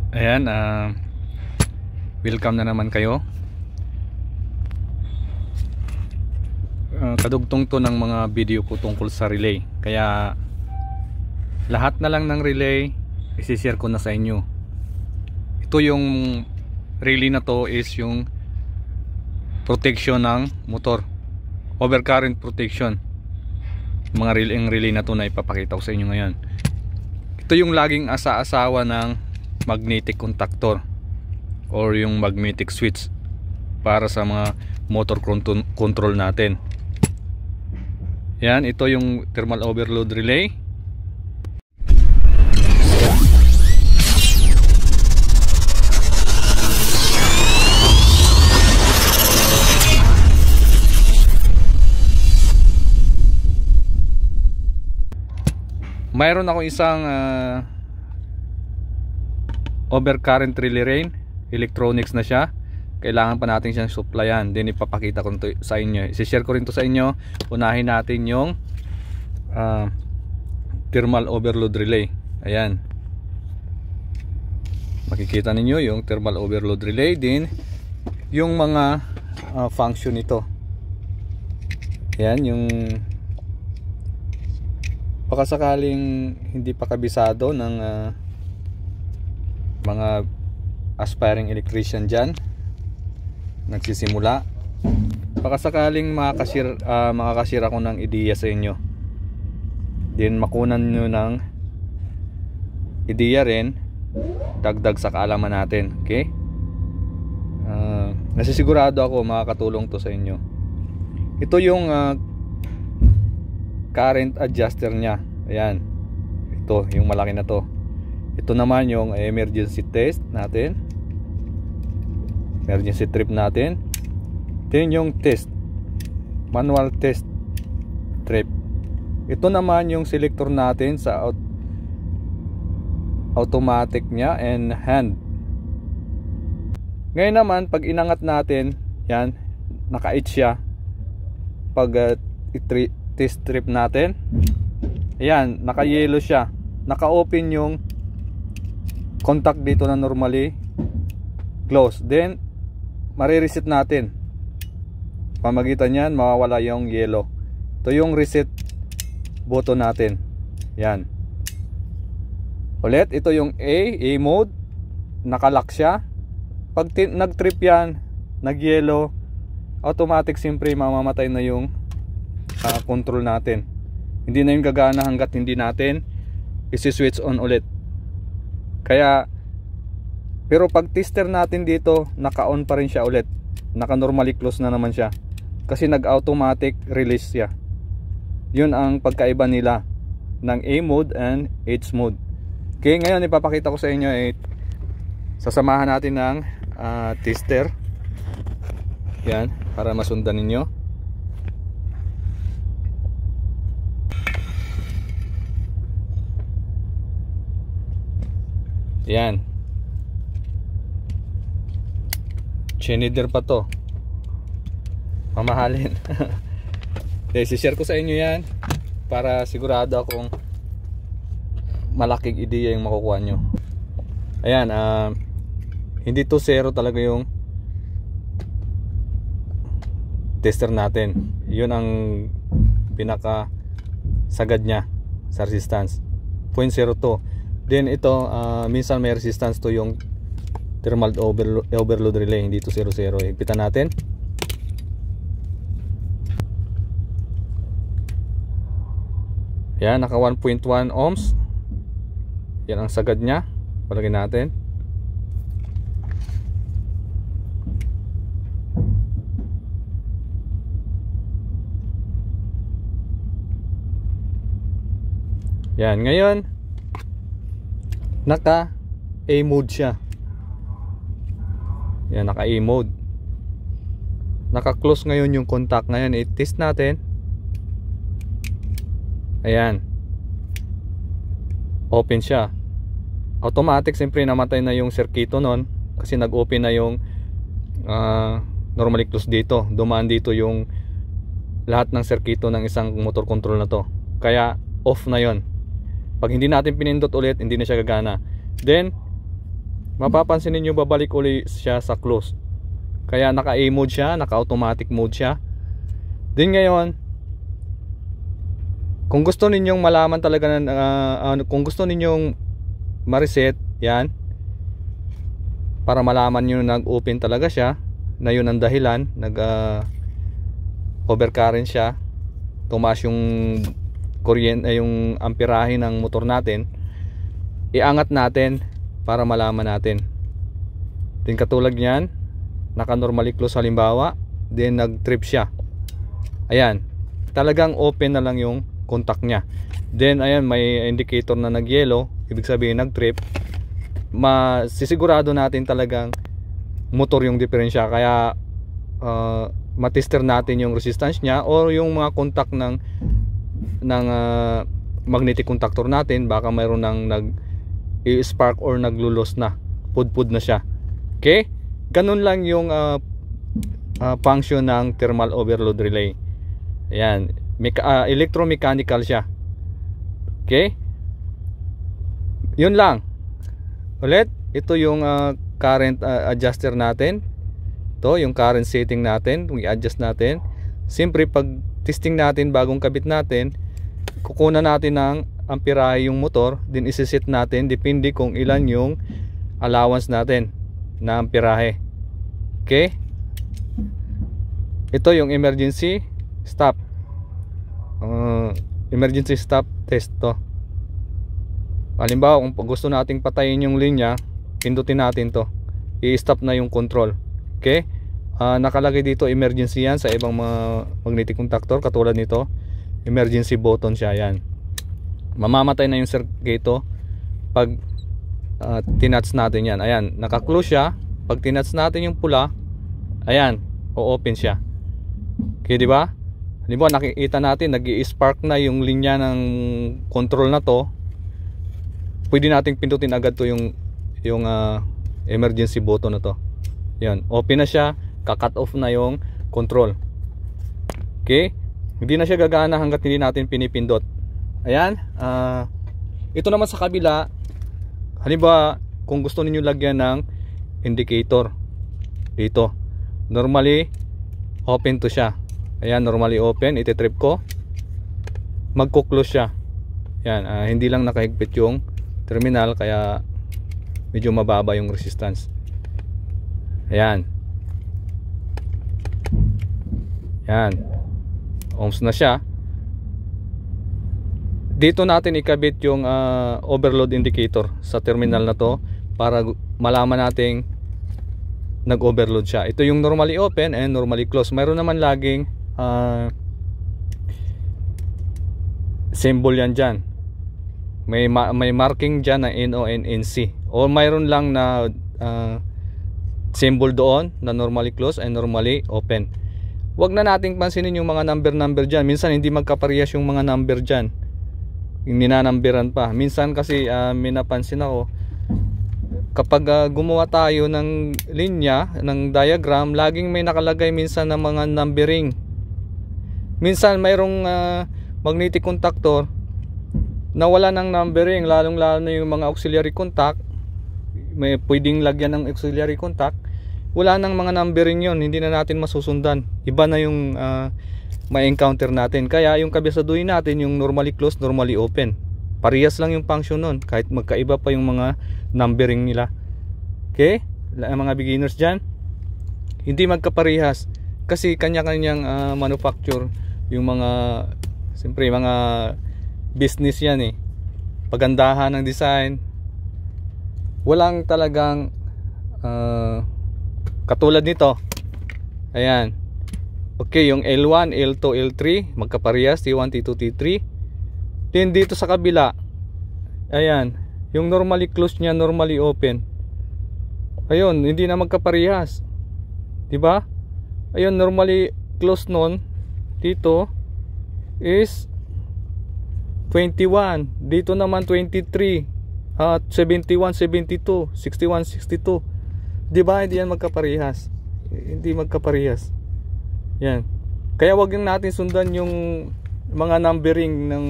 Ayan, welcome na naman kayo. Kadugtong to ng mga video ko tungkol sa relay. Kaya lahat na lang ng relay isi-share ko na sa inyo. Ito yung relay na to is yung protection ng motor, overcurrent protection. Mga relay na to na ipapakita ko sa inyo ngayon. Ito yung laging asa-asawa ng magnetic contactor or yung magnetic switch para sa mga motor control natin. Yan, ito yung thermal overload relay. Mayroon ako isang overcurrent relay rain, electronics na siya. Kailangan pa natin siyang supplyan. Then ipapakita ko to sa inyo. I-share ko rin to sa inyo. Unahin natin yung thermal overload relay. Ayan. Makikita ninyo yung thermal overload relay. Din yung mga function nito. Ayan, yung baka sakaling hindi pa kabisado ng mga aspiring electrician dyan, nagsisimula, baka sakaling makakashare ako ng ideya sa inyo, din makunan nyo ng ideya rin, dagdag sa kaalaman natin. Okay, nasisigurado ako makakatulong to sa inyo. Ito yung current adjuster nya. Ayan, ito yung malaki na to. Ito naman yung emergency test natin, emergency trip natin. Then yung test, manual test trip. Ito naman yung selector natin sa automatic nya and hand. Ngayon naman pag inangat natin, yan, naka-8 siya. Pag test strip natin, ayan, naka-yellow siya, naka-open yung contact dito na normally close. Then marireset natin, pamagitan yan mawawala yung yellow. Ito yung reset button natin. Yan, ulit, ito yung A mode, nakalock siya. Pag nag-trip yan, nag-yellow, automatic siyempre mamamatay na yung control natin. Hindi na yung gagana hanggat hindi natin isi-switch on ulit. Kaya, pero pag tester natin dito, naka-on pa rin siya ulit. Naka-normally close na naman siya. Kasi nag-automatic release siya. Yun ang pagkaiba nila ng A mode and H mode. Okay, ngayon ipapakita ko sa inyo sasamahan natin ng tester. Yan, para masundan ninyo. Yan, Schneider pa to, mamahalin. I-share ko sa inyo yan para sigurado akong malaking ideya yung makukuha nyo. Ayan, hindi to zero talaga yung tester natin. Yun ang pinaka sagad nya sa resistance, 0.02. Then ito, minsan may resistance to yung thermal overload relay, hindi to 00. Higpitan natin. Yan, naka 1.1 ohms. Yan ang sagad nya. Palagay natin. Yan, ngayon naka A mode siya. Yan, naka A mode. Naka close ngayon yung contact. Ngayon i-test natin. Ayan, open siya. Automatic siyempre namatay na yung circuito nun kasi nag-open na yung normally close dito. Dumaan dito yung lahat ng circuito ng isang motor control na to. Kaya off na yon. Pag hindi natin pinindot ulit, hindi na siya gagana. Then mapapansin niyo babalik uli siya sa close. Kaya naka A mode siya, naka automatic mode siya. Din ngayon, kung gusto ninyong malaman talaga kung gusto ninyong ma-reset, yan, para malaman niyo nag-open talaga siya, na yun ang dahilan, overcurrent siya, tumaas yung kuryente, yung amperahe ng motor natin, iangat natin para malaman natin. Din katulad niyan, naka normally close halimbawa, then nag-trip siya. Ayan, talagang open na lang yung contact niya. Then ayan, may indicator na nag-yellow, ibig sabihin nag-trip. Masisigurado natin talagang motor yung diferensya. Kaya matester natin yung resistance niya or yung mga contact ng magnetic contactor natin, baka mayroon nang nag-spark or naglulos na, pudpud na siya. Okay, ganun lang yung function ng thermal overload relay. Ayan, electromechanical siya. Okay, yun lang. Ulit, ito yung current adjuster natin. Ito yung current setting natin, kung i-adjust natin. Siyempre pag testing natin, bagong kabit natin, kukunan natin ng amperahe yung motor, din isiset natin depende kung ilan yung allowance natin na amperahe. Okay, ito yung emergency stop, emergency stop test to. Halimbawa kung gusto nating patayin yung linya, pindutin natin to, i-stop na yung control. Okay, nakalagay dito emergency yan sa ibang mga magnetic contactor katulad nito, emergency button siya. Yan, mamamatay na yung circuit pag tinouch natin yan. Ayan, naka-close siya. Pag tinouch natin yung pula, ayan, o-open siya. Okay, di ba? Halimbawa nakikita natin nag-i-spark na yung linya ng control na to, pwede nating pindutin agad to yung emergency button na to. Yan, open na siya, ka-cut off na yung control. Okay, hindi na siya gagana hanggat hindi natin pinipindot. Ayan, ito naman sa kabila. Halimbawa kung gusto niyo lagyan ng indicator dito, normally open to siya. Ayan, normally open, iti-trip ko, magko-close siya. Yan, hindi lang nakahigpit yung terminal, kaya medyo mababa yung resistance. Ayan, yan, ohms na siya. Dito natin ikabit yung overload indicator sa terminal na to para malaman nating nag-overload siya. Ito yung normally open and normally close. Mayroon naman laging symbol yan dyan. May marking dyan na NO and NC, o mayroon lang na symbol doon na normally close and normally open. Wag na nating pansinin yung mga number dyan. Minsan hindi magkaparehas yung mga number dyan, yung ninanumberan pa. Minsan kasi may napansin ako, kapag gumawa tayo ng linya, ng diagram, laging may nakalagay minsan na mga numbering. Minsan mayroong magnetic contactor na wala ng numbering, lalong lalo na yung mga auxiliary contact. May pwedeng lagyan ng auxiliary contact, wala nang mga numbering yon, hindi na natin masusundan. Iba na yung may encounter natin. Kaya yung kabisaduhin natin yung normally close, normally open, parehas lang yung function nun, kahit magkaiba pa yung mga numbering nila. Okay, mga beginners dyan, hindi magkaparehas kasi kanya-kanyang manufacture yung mga, siyempre mga business yan eh, pagandahan ng design. Walang talagang katulad nito. Ayan, okay, yung L1, L2, L3 magkaparehas, T1, T2, T3. Then dito sa kabila, ayan, yung normally close niya, normally open, ayun, hindi na magkaparehas, diba? Ayun, normally close nun dito is 21, dito naman 23, 71, 72, 61, 62. Diba? Hindi yan magkaparehas. Hindi magkaparehas. Yan. Kaya wag yung natin sundan yung mga numbering ng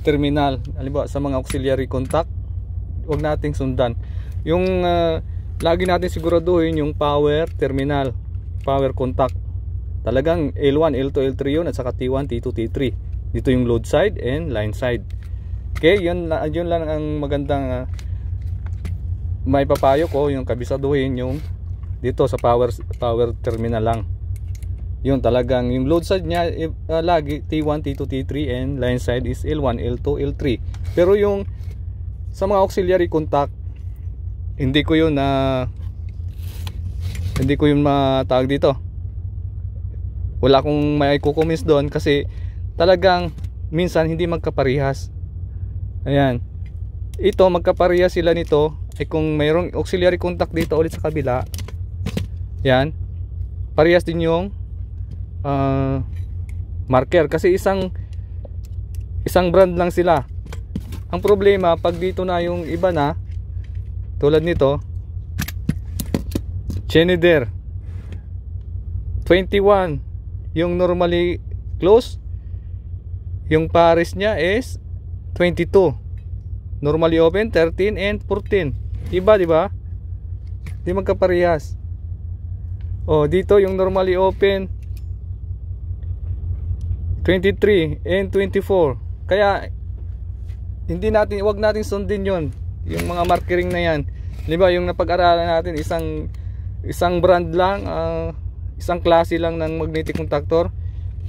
terminal. Halimbawa sa mga auxiliary contact, wag nating sundan. Yung lagi natin siguraduhin yung power terminal, power contact. Talagang L1, L2, L3 yun, at saka T1, T2, T3. Dito yung load side and line side. Okay, yun lang ang magandang may papayo ko, yung kabisaduhin yung dito sa power terminal lang. Yun talagang yung load side niya lagi T1, T2, T3 and line side is L1, L2, L3. Pero yung sa mga auxiliary contact, hindi ko yun matawag dito. Wala akong may kukumis doon kasi talagang minsan hindi magkaparehas. Ayan. Ito magkaparehas sila nito ay kung mayroong auxiliary contact dito ulit sa kabila. Yan. Parehas din yung marker kasi isang brand lang sila. Ang problema pag dito na yung iba na tulad nito, Schneider 21 yung normally close, yung pares niya is 22, normally open 13 and 14. Iba, di ba? Di magkaparehas. Oh, dito yung normally open 23 and 24. Kaya wag natin sundin yon, yung mga markering na yan. Di ba yung napag-aralan natin, isang brand lang, isang klase lang ng magnetic contactor.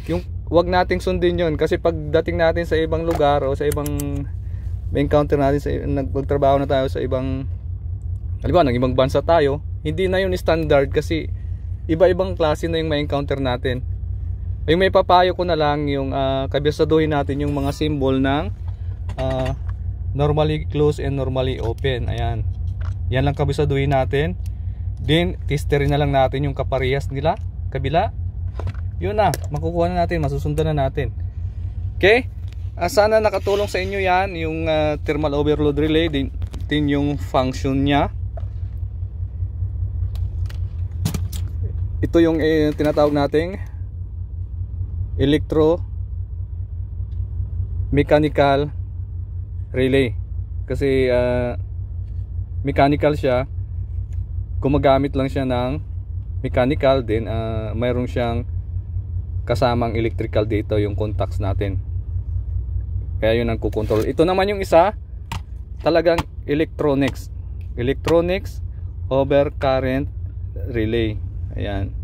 Yung wag nating sundin yon kasi pagdating natin sa ibang lugar o sa ibang encounter natin sa nagtrabaho na tayo sa ibang, halimbawa ng ibang bansa tayo, hindi na yun standard kasi iba-ibang klase na yung may encounter natin. Yung may papayo ko na lang yung kabisaduhin natin yung mga symbol ng normally close and normally open. Ayan, yan lang kabisaduhin natin. Then testerin na lang natin yung kaparehas nila kabila. Yun na, makukuha na natin, masusundan na natin. Okay, sana nakatulong sa inyo yan yung thermal overload relay, din yung function nya. Ito yung tinatawag nating electro mechanical relay kasi mechanical siya, gumagamit lang siya ng mechanical, din mayroon siyang kasamang electrical dito yung contacts natin, kaya yun ang kukontrol. Ito naman yung isa, talagang electronics over current relay. Ayan,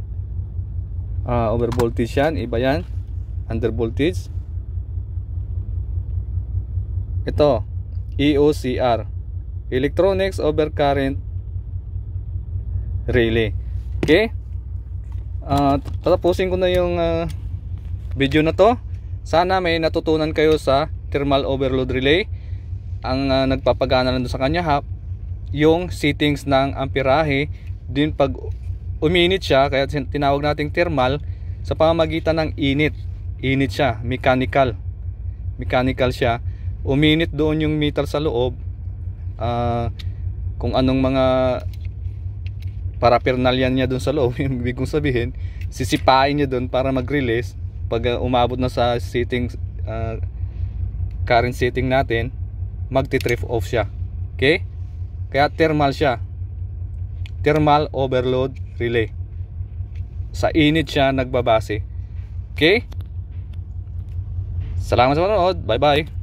over voltage yan, iba yan, under voltage. Ito EOCR, electronics over current relay. Okay, tatapusin ko na yung video na to. Sana may natutunan kayo sa thermal overload relay. Ang nagpapagana lang sa kanya yung settings ng amperahe, din pag uminit siya, kaya tinawag nating thermal sa pamamagitan ng init siya, mechanical siya. Uminit doon yung meter sa loob, kung anong mga paraphernalia niya doon sa loob, yung ibig kong sabihin, sisipain niya doon para mag-release. Pag umabot na sa setting, current setting natin, magti-trip off siya. Okay, kaya thermal siya, thermal overload relay. Sa init siya nagbabase. Okay, salamat sa panonood, bye bye.